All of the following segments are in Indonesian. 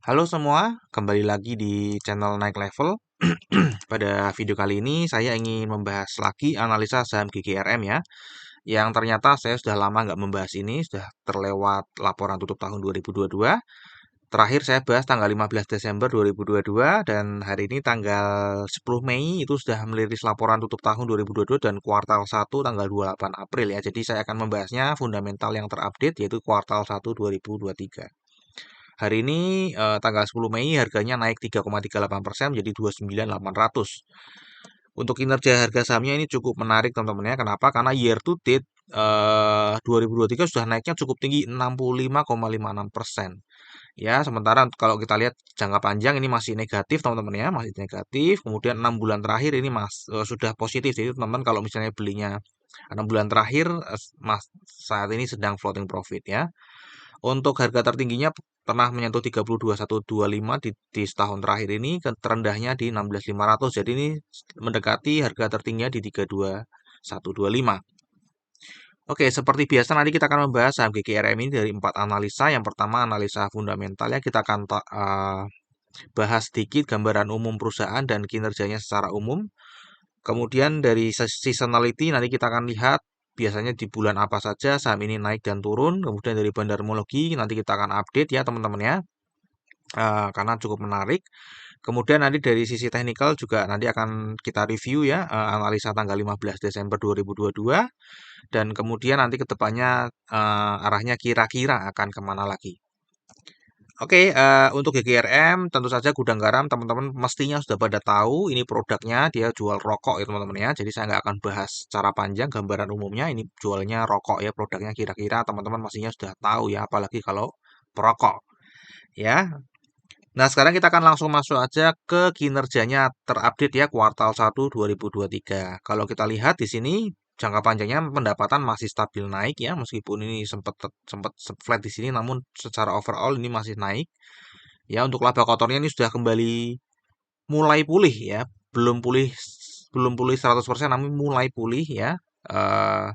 Halo semua, kembali lagi di channel Naik Level. Pada video kali ini saya ingin membahas lagi analisa saham GGRM ya, yang ternyata saya sudah lama nggak membahas ini, sudah terlewat laporan tutup tahun 2022. Terakhir saya bahas tanggal 15 Desember 2022 dan hari ini tanggal 10 Mei itu sudah merilis laporan tutup tahun 2022 dan kuartal 1 tanggal 28 April ya. Jadi saya akan membahasnya fundamental yang terupdate yaitu kuartal 1 2023. Hari ini tanggal 10 Mei harganya naik 3,38% menjadi 29.800. Untuk kinerja harga sahamnya ini cukup menarik teman-teman ya. Kenapa? Karena year to date 2023 sudah naiknya cukup tinggi 65,56%. Ya, sementara kalau kita lihat jangka panjang ini masih negatif teman-teman ya, masih negatif. Kemudian 6 bulan terakhir ini sudah positif. Jadi teman-teman kalau misalnya belinya 6 bulan terakhir saat ini sedang floating profit ya. Untuk harga tertingginya pernah menyentuh 32.125 di setahun terakhir ini, terendahnya di 16.500. Jadi ini mendekati harga tertingginya di 32.125. Oke, seperti biasa nanti kita akan membahas saham GGRM ini dari 4 analisa. Yang pertama analisa fundamental ya, kita akan bahas sedikit gambaran umum perusahaan dan kinerjanya secara umum. Kemudian dari seasonality nanti kita akan lihat biasanya di bulan apa saja saham ini naik dan turun. Kemudian dari bandarmologi nanti kita akan update ya teman-teman ya, karena cukup menarik. Kemudian nanti dari sisi teknikal juga nanti akan kita review ya, analisa tanggal 15 Desember 2022 dan kemudian nanti ke depannya arahnya kira-kira akan kemana lagi. Oke, untuk GGRM tentu saja gudang garam teman-teman mestinya sudah pada tahu ini produknya dia jual rokok ya teman-teman ya. Jadi saya nggak akan bahas secara panjang gambaran umumnya ini jualnya rokok ya produknya kira-kira teman-teman mestinya sudah tahu ya apalagi kalau perokok ya. Nah, sekarang kita akan langsung masuk aja ke kinerjanya terupdate ya kuartal 1 2023. Kalau kita lihat di sini jangka panjangnya pendapatan masih stabil naik ya meskipun ini sempat sempat flat di sini namun secara overall ini masih naik. Ya, untuk laba kotornya ini sudah kembali mulai pulih ya. Belum pulih belum pulih 100% namun mulai pulih ya. Eh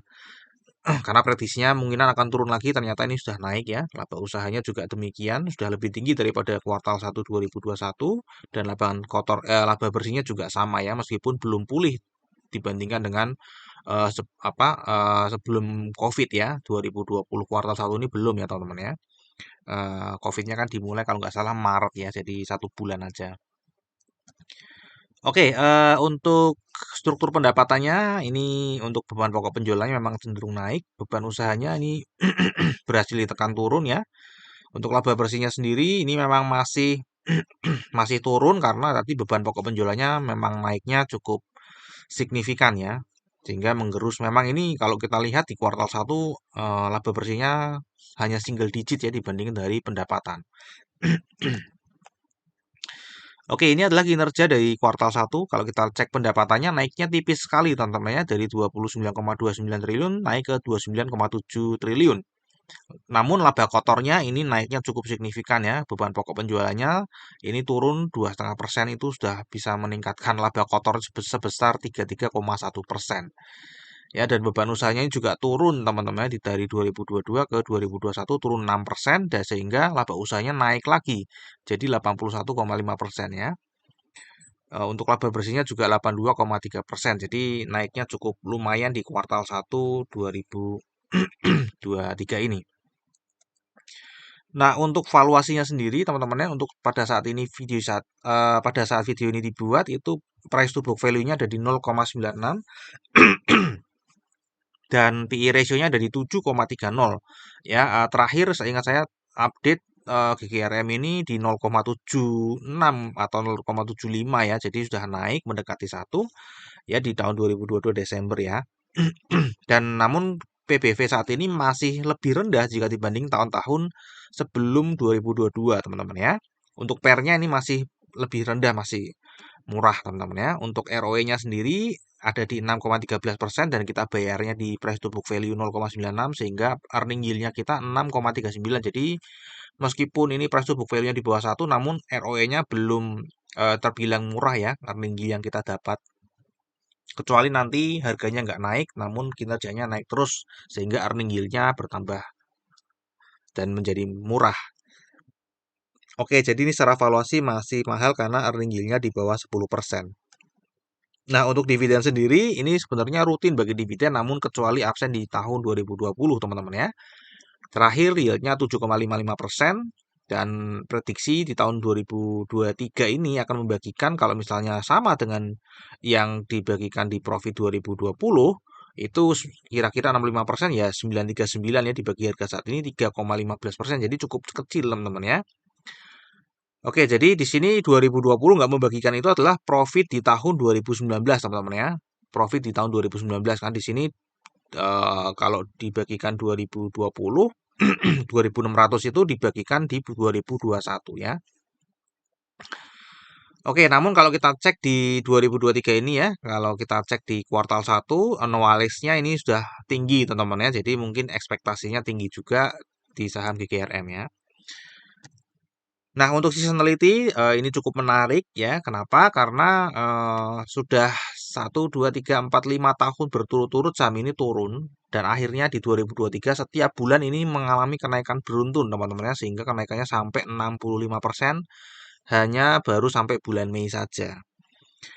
karena prediksinya mungkin akan turun lagi, ternyata ini sudah naik ya. Laba usahanya juga demikian, sudah lebih tinggi daripada kuartal 1 2021 dan laba bersihnya juga sama ya, meskipun belum pulih dibandingkan dengan sebelum Covid ya, 2020 kuartal 1 ini belum ya teman-teman ya. Covid-nya kan dimulai kalau nggak salah Maret ya, jadi 1 bulan aja. Oke, untuk struktur pendapatannya ini untuk beban pokok penjualannya memang cenderung naik, beban usahanya ini berhasil ditekan turun ya. Untuk laba bersihnya sendiri ini memang masih masih turun karena tadi beban pokok penjualannya memang naiknya cukup signifikan ya. Sehingga menggerus memang ini kalau kita lihat di kuartal 1 laba bersihnya hanya single digit ya dibandingkan dari pendapatan. Oke, ini adalah kinerja dari kuartal 1. Kalau kita cek pendapatannya naiknya tipis sekali teman-teman ya, dari 29,29 triliun naik ke 29,7 triliun. Namun laba kotornya ini naiknya cukup signifikan ya. Beban pokok penjualannya ini turun 2,5% itu sudah bisa meningkatkan laba kotor sebesar 33,1%. Ya, dan beban usahanya ini juga turun teman-teman dari 2022 ke 2021 turun 6% dan sehingga laba usahanya naik lagi jadi 81,5% ya. Untuk laba bersihnya juga 82,3%. Jadi naiknya cukup lumayan di kuartal 1 2023 ini. Nah, untuk valuasinya sendiri teman-teman ya, untuk pada saat video ini dibuat itu price to book value-nya ada di 0,96 dan PE ratio-nya ada di 7,30. Ya, terakhir seingat saya update GGRM ini di 0,76 atau 0,75 ya. Jadi sudah naik mendekati 1 ya di tahun 2022 Desember ya. Dan namun PBV saat ini masih lebih rendah jika dibanding tahun-tahun sebelum 2022 teman-teman ya. Untuk PER-nya ini masih lebih rendah, masih murah teman-teman ya. Untuk ROE-nya sendiri ada di 6,13% dan kita bayarnya di price to book value 0,96 sehingga earning yield-nya kita 6,39. Jadi meskipun ini price to book value-nya di bawah 1 namun ROE-nya belum terbilang murah ya earning yield yang kita dapat. Kecuali nanti harganya nggak naik, namun kinerjanya naik terus, sehingga earning yield-nya bertambah dan menjadi murah. Oke, jadi ini secara valuasi masih mahal karena earning yield-nya di bawah 10%. Nah, untuk dividen sendiri ini sebenarnya rutin bagi dividen namun kecuali absen di tahun 2020, teman-teman ya. Terakhir yield-nya 7,55% dan prediksi di tahun 2023 ini akan membagikan kalau misalnya sama dengan yang dibagikan di profit 2020 itu kira-kira 65% ya 939 ya dibagi harga saat ini 3,15%. Jadi cukup kecil teman-teman ya. Oke, jadi di sini 2020 nggak membagikan itu adalah profit di tahun 2019 teman-teman ya. Profit di tahun 2019 kan di sini kalau dibagikan 2020 2.600 itu dibagikan di 2021 ya. Oke, namun kalau kita cek di 2023 ini ya, kalau kita cek di kuartal 1, annualized-nya ini sudah tinggi teman-teman ya. Jadi mungkin ekspektasinya tinggi juga di saham GGRM ya. Nah, untuk seasonality ini cukup menarik ya. Kenapa? Karena sudah 1, 2, 3, 4, 5 tahun berturut-turut saham ini turun dan akhirnya di 2023 setiap bulan ini mengalami kenaikan beruntun teman-teman ya sehingga kenaikannya sampai 65% hanya baru sampai bulan Mei saja.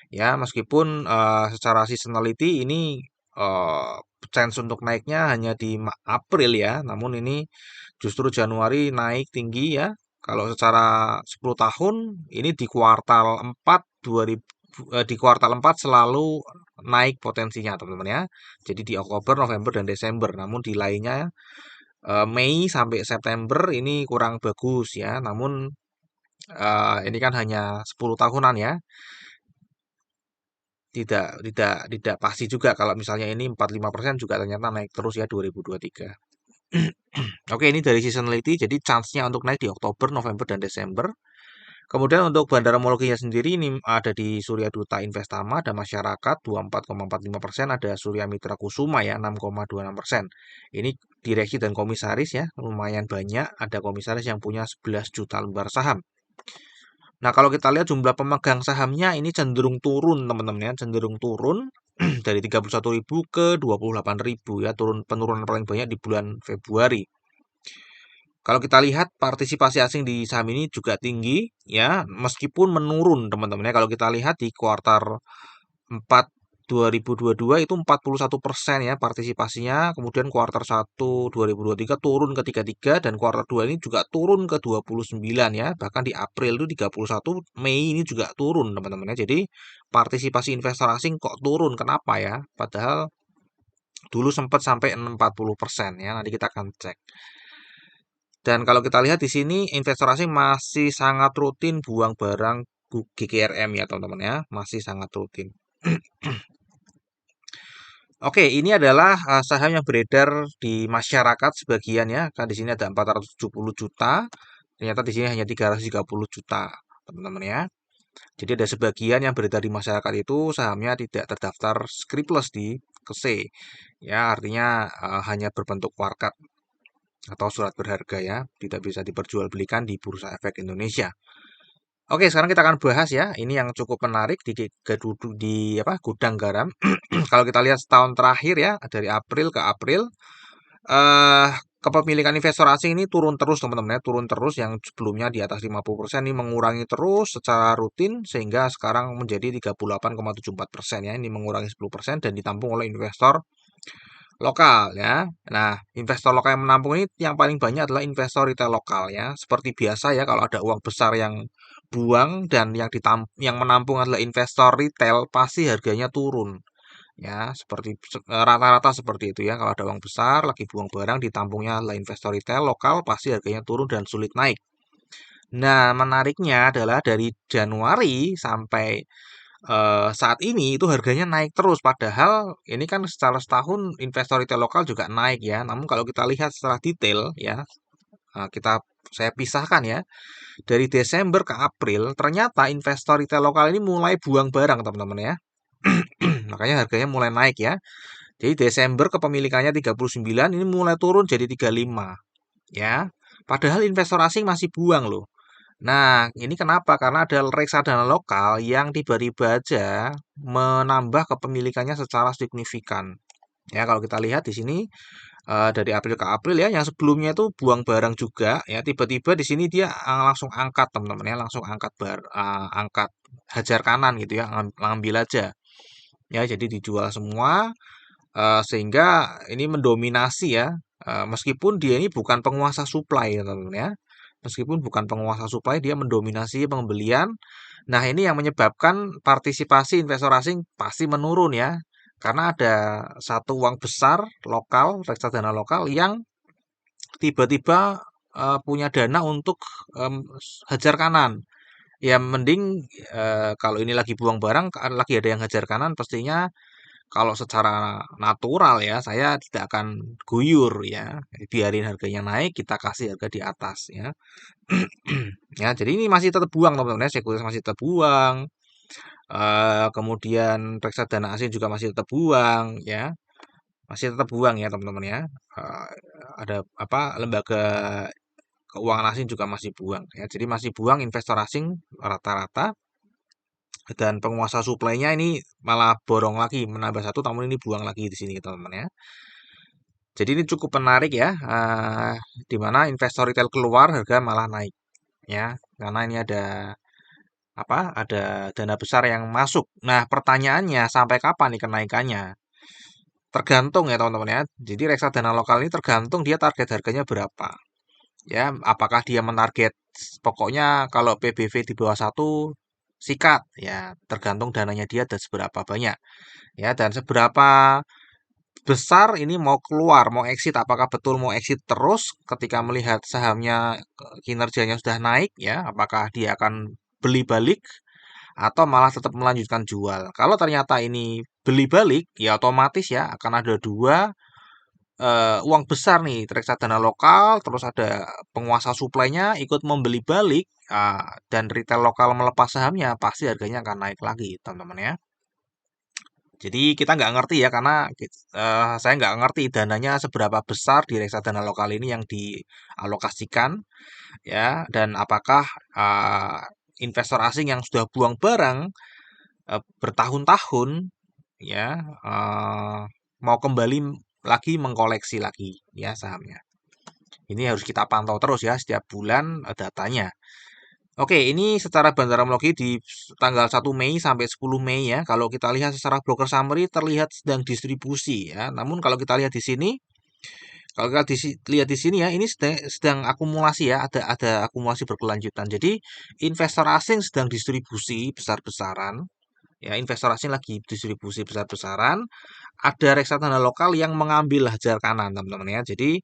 Ya, meskipun secara seasonality ini eh, chance untuk naiknya hanya di April ya, namun ini justru Januari naik tinggi ya. Kalau secara 10 tahun ini di kuartal 4 2000 di kuartal 4 selalu naik potensinya teman-teman ya. Jadi di Oktober, November dan Desember. Namun di lainnya Mei sampai September ini kurang bagus ya. Namun ini kan hanya 10 tahunan ya. Tidak pasti juga kalau misalnya ini 45% juga ternyata naik terus ya 2023. Oke, ini dari seasonality, jadi chance-nya untuk naik di Oktober, November, dan Desember. Kemudian untuk bandara homologinya sendiri ini ada di Surya Duta Investama, ada masyarakat 24,45%, ada Surya Mitra Kusuma ya 6,26%. Ini direksi dan komisaris ya, lumayan banyak, ada komisaris yang punya 11 juta lembar saham. Nah, kalau kita lihat jumlah pemegang sahamnya ini cenderung turun, teman-teman ya, cenderung turun dari 31.000 ke 28.000 ya, penurunan paling banyak di bulan Februari. Kalau kita lihat partisipasi asing di saham ini juga tinggi ya, meskipun menurun teman-teman ya. Kalau kita lihat di kuartal 4 2022 itu 41% ya partisipasinya, kemudian kuartal 1 2023 turun ke 33 dan kuartal 2 ini juga turun ke 29 ya. Bahkan di April itu 31, Mei ini juga turun teman-teman ya. Jadi partisipasi investor asing kok turun, kenapa ya? Padahal dulu sempat sampai 40% ya. Nanti kita akan cek. Dan kalau kita lihat di sini investor asing masih sangat rutin buang barang GGRM ya teman-teman ya, masih sangat rutin. Oke, ini adalah saham yang beredar di masyarakat sebagian ya. Kan di sini ada 470 juta, ternyata di sini hanya 330 juta, teman-teman ya. Jadi ada sebagian yang beredar di masyarakat itu sahamnya tidak terdaftar scriptless di KSE. Ya, artinya hanya berbentuk warkat atau surat berharga ya, tidak bisa diperjualbelikan di Bursa Efek Indonesia. Oke, sekarang kita akan bahas ya. Ini yang cukup menarik di apa gudang garam. Kalau kita lihat setahun terakhir ya, dari April ke April, eh kepemilikan investor asing ini turun terus teman-teman ya, turun terus yang sebelumnya di atas 50% ini mengurangi terus secara rutin sehingga sekarang menjadi 38,74% ya. Ini mengurangi 10% dan ditampung oleh investor lokal ya. Nah, investor lokal yang menampung ini yang paling banyak adalah investor retail lokal ya. Seperti biasa ya kalau ada uang besar yang buang dan yang menampung adalah investor retail pasti harganya turun. Ya, seperti rata-rata seperti itu ya. Kalau ada uang besar lagi buang barang ditampungnya adalah investor retail lokal pasti harganya turun dan sulit naik. Nah, menariknya adalah dari Januari sampai saat ini itu harganya naik terus. Padahal ini kan secara setahun investor retail lokal juga naik ya. Namun kalau kita lihat secara detail ya, saya pisahkan ya. Dari Desember ke April, ternyata investor retail lokal ini mulai buang barang teman-teman ya. Makanya harganya mulai naik ya. Jadi Desember kepemilikannya 39 ini mulai turun jadi 35 ya. Padahal investor asing masih buang loh. Nah, ini kenapa? Karena ada reksadana lokal yang tiba-tiba aja menambah kepemilikannya secara signifikan. Ya, kalau kita lihat di sini dari April ke April ya, yang sebelumnya itu buang barang juga ya, tiba-tiba di sini dia langsung angkat teman-teman ya, langsung angkat hajar kanan gitu ya, ngambil aja ya, jadi dijual semua, sehingga ini mendominasi ya, meskipun dia ini bukan penguasa supply ya teman-teman ya, meskipun bukan penguasa supply dia mendominasi pembelian. Nah, ini yang menyebabkan partisipasi investor asing pasti menurun ya. Karena ada satu uang besar lokal, reksadana lokal yang tiba-tiba punya dana untuk hajar kanan. Ya mending kalau ini lagi buang barang, lagi ada yang hajar kanan, pastinya kalau secara natural ya saya tidak akan guyur ya. Biarin harganya naik, kita kasih harga di atas ya. Ya, jadi ini masih tetap buang teman-teman ya, sekuritas masih tetap buang. Kemudian reksadana asing juga masih tetap buang ya, masih tetap buang ya teman-teman ya. Eh, ada apa lembaga keuangan asing juga masih buang ya. Jadi masih buang investor asing rata-rata, dan penguasa suplainya ini malah borong lagi menambah satu, namun ini buang lagi di sini teman-teman ya. Jadi ini cukup menarik ya, di mana investor retail keluar harga malah naik ya, karena ini ada dana besar yang masuk. Nah, pertanyaannya sampai kapan nih kenaikannya? Tergantung ya teman-teman ya. Jadi reksadana lokal ini tergantung dia target harganya berapa. Ya, apakah dia menarget pokoknya kalau PBV di bawah satu sikat ya, tergantung dananya dia dan seberapa banyak ya, dan seberapa besar ini mau keluar, mau exit, apakah betul mau exit terus ketika melihat sahamnya kinerjanya sudah naik ya, apakah dia akan beli balik atau malah tetap melanjutkan jual. Kalau ternyata ini beli balik, ya otomatis ya akan ada dua uang besar nih, reksadana lokal, terus ada penguasa suplainya ikut membeli balik, dan retail lokal melepas sahamnya, pasti harganya akan naik lagi, teman-teman ya. Jadi kita nggak ngerti ya, karena saya nggak ngerti dananya seberapa besar di reksadana lokal ini yang dialokasikan ya, dan apakah investor asing yang sudah buang barang bertahun-tahun ya, eee, mau kembali lagi mengkoleksi lagi ya sahamnya. Ini harus kita pantau terus ya setiap bulan datanya. Oke, ini secara bandaramologi di tanggal 1 Mei sampai 10 Mei ya. Kalau kita lihat secara broker summary terlihat sedang distribusi ya. Namun kalau kita lihat di sini, kalau kita lihat di sini ya, ini sedang akumulasi ya, ada akumulasi berkelanjutan. Jadi investor asing sedang distribusi besar-besaran. Ya, investor asing lagi distribusi besar-besaran, ada reksadana lokal yang mengambil hajar kanan, teman-teman ya. Jadi,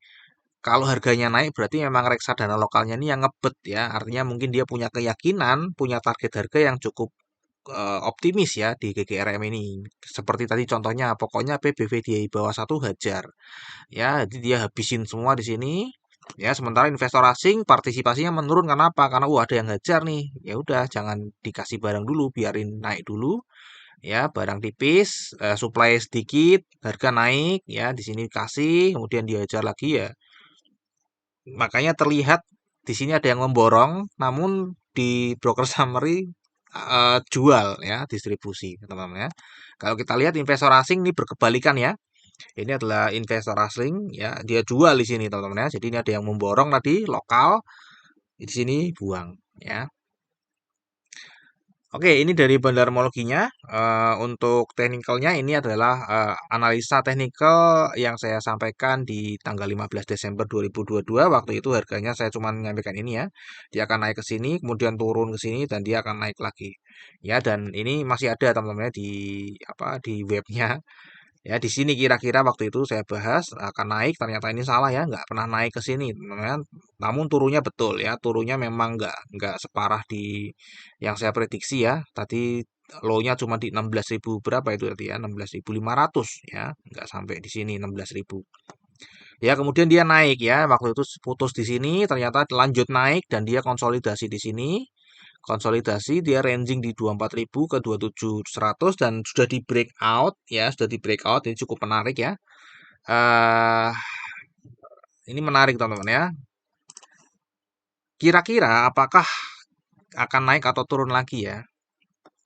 kalau harganya naik berarti memang reksadana lokalnya ini yang ngebet ya. Artinya mungkin dia punya keyakinan, punya target harga yang cukup optimis ya di GGRM ini. Seperti tadi contohnya, pokoknya PBV di bawah satu hajar. Ya, jadi dia habisin semua di sini. Ya, sementara investor asing partisipasinya menurun karena apa? Karena ada yang hajar nih. Ya udah, jangan dikasih barang dulu, biarin naik dulu ya, barang tipis, supply sedikit, harga naik ya, di sini kasih, kemudian dihajar lagi ya. Makanya terlihat di sini ada yang memborong, namun di broker summary jual ya, distribusi teman-teman ya. Kalau kita lihat investor asing ini berkebalikan ya. Ini adalah investor asing ya, dia jual di sini teman-teman ya. Jadi ini ada yang memborong tadi lokal, di sini buang ya. Oke, ini dari bandarmologinya. Untuk teknikalnya ini adalah analisa teknikal yang saya sampaikan di tanggal 15 Desember 2022. Waktu itu harganya saya cuma menyampaikan ini ya. Dia akan naik ke sini, kemudian turun ke sini, dan dia akan naik lagi. Ya, dan ini masih ada teman-teman ya di apa di webnya. Ya, di sini kira-kira waktu itu saya bahas akan naik, ternyata ini salah ya, nggak pernah naik ke sini, teman-teman. Namun turunnya betul ya, turunnya memang nggak separah di yang saya prediksi ya. Tadi low-nya cuma di 16.000 berapa itu tadi ya, 16.500 ya, nggak sampai di sini 16.000. Ya, kemudian dia naik ya, waktu itu putus di sini, ternyata lanjut naik dan dia konsolidasi di sini. Konsolidasi dia ranging di 24.000 ke 27.100 dan sudah di breakout ya, sudah di breakout. Ini cukup menarik ya. eh ini menarik teman-teman ya. Kira-kira apakah akan naik atau turun lagi ya?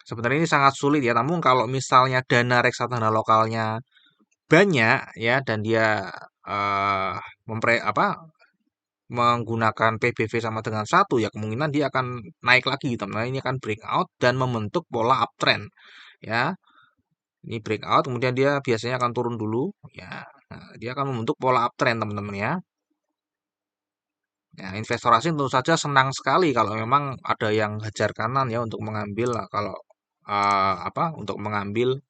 Sebenarnya ini sangat sulit ya. Namun kalau misalnya dana reksadana lokalnya banyak ya, dan dia eh menggunakan PBV sama dengan satu, ya kemungkinan dia akan naik lagi, teman-teman. Ini akan breakout dan membentuk pola uptrend, ya. Ini breakout, kemudian dia biasanya akan turun dulu, ya. Nah, dia akan membentuk pola uptrend, teman-teman, ya. Ya, investor asing tentu saja senang sekali kalau memang ada yang hajar kanan ya untuk mengambil kalau untuk mengambil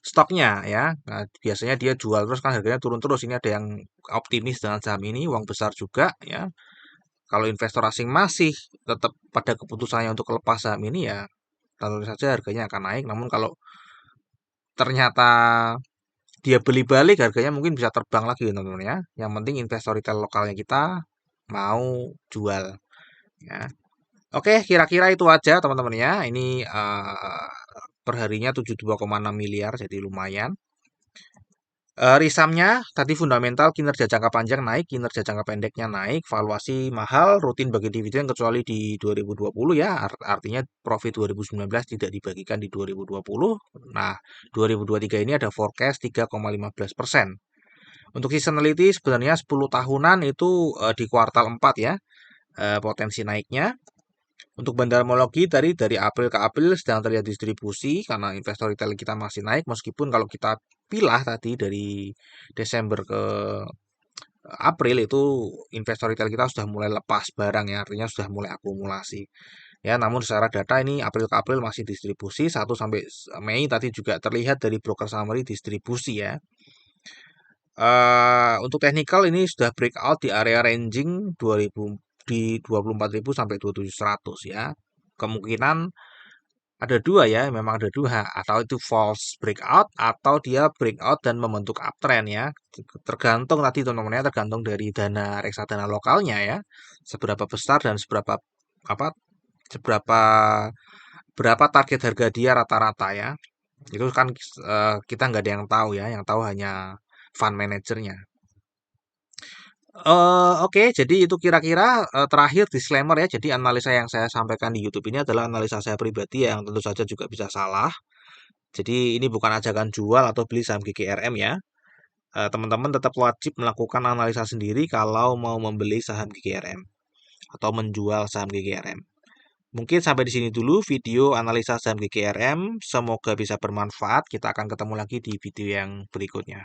stoknya ya. Nah, biasanya dia jual terus kan harganya turun terus. Ini ada yang optimis dengan saham ini, uang besar juga ya. Kalau investor asing masih tetap pada keputusannya untuk lepas saham ini ya, tentu saja harganya akan naik. Namun kalau ternyata dia beli balik, harganya mungkin bisa terbang lagi teman-teman ya. Yang penting investor retail lokalnya kita mau jual ya. Oke, kira-kira itu aja teman-teman ya. Ini perharinya 72,6 miliar, jadi lumayan. Risamnya tadi fundamental, kinerja jangka panjang naik, kinerja jangka pendeknya naik, valuasi mahal, rutin bagi dividen kecuali di 2020 ya, artinya profit 2019 tidak dibagikan di 2020. Nah, 2023 ini ada forecast 3,15%. Untuk seasonality sebenarnya 10 tahunan itu di kuartal 4 ya, potensi naiknya. Untuk bandar homologi dari April ke April sedang terlihat distribusi karena investor retail kita masih naik, meskipun kalau kita pilah tadi dari Desember ke April itu investor retail kita sudah mulai lepas barang ya, artinya sudah mulai akumulasi. Ya, namun secara data ini April ke April masih distribusi, 1 sampai Mei tadi juga terlihat dari broker summary distribusi ya. Untuk technical ini sudah breakout di area ranging 2000 di 24.000 sampai 2700 ya. Kemungkinan ada dua ya, memang ada dua, atau itu false breakout atau dia breakout dan membentuk uptrend ya. Tergantung tadi teman-teman ya, tergantung dari dana reksadana lokalnya ya. Seberapa besar dan apa seberapa berapa target harga dia rata-rata ya. Itu kan kita nggak ada yang tahu ya, yang tahu hanya fund manajernya. Oke, jadi itu kira-kira terakhir disclaimer ya. Jadi analisa yang saya sampaikan di YouTube ini adalah analisa saya pribadi yang tentu saja juga bisa salah. Jadi ini bukan ajakan jual atau beli saham GGRM ya. Teman-teman tetap wajib melakukan analisa sendiri kalau mau membeli saham GGRM atau menjual saham GGRM. Mungkin sampai di sini dulu video analisa saham GGRM. Semoga bisa bermanfaat. Kita akan ketemu lagi di video yang berikutnya.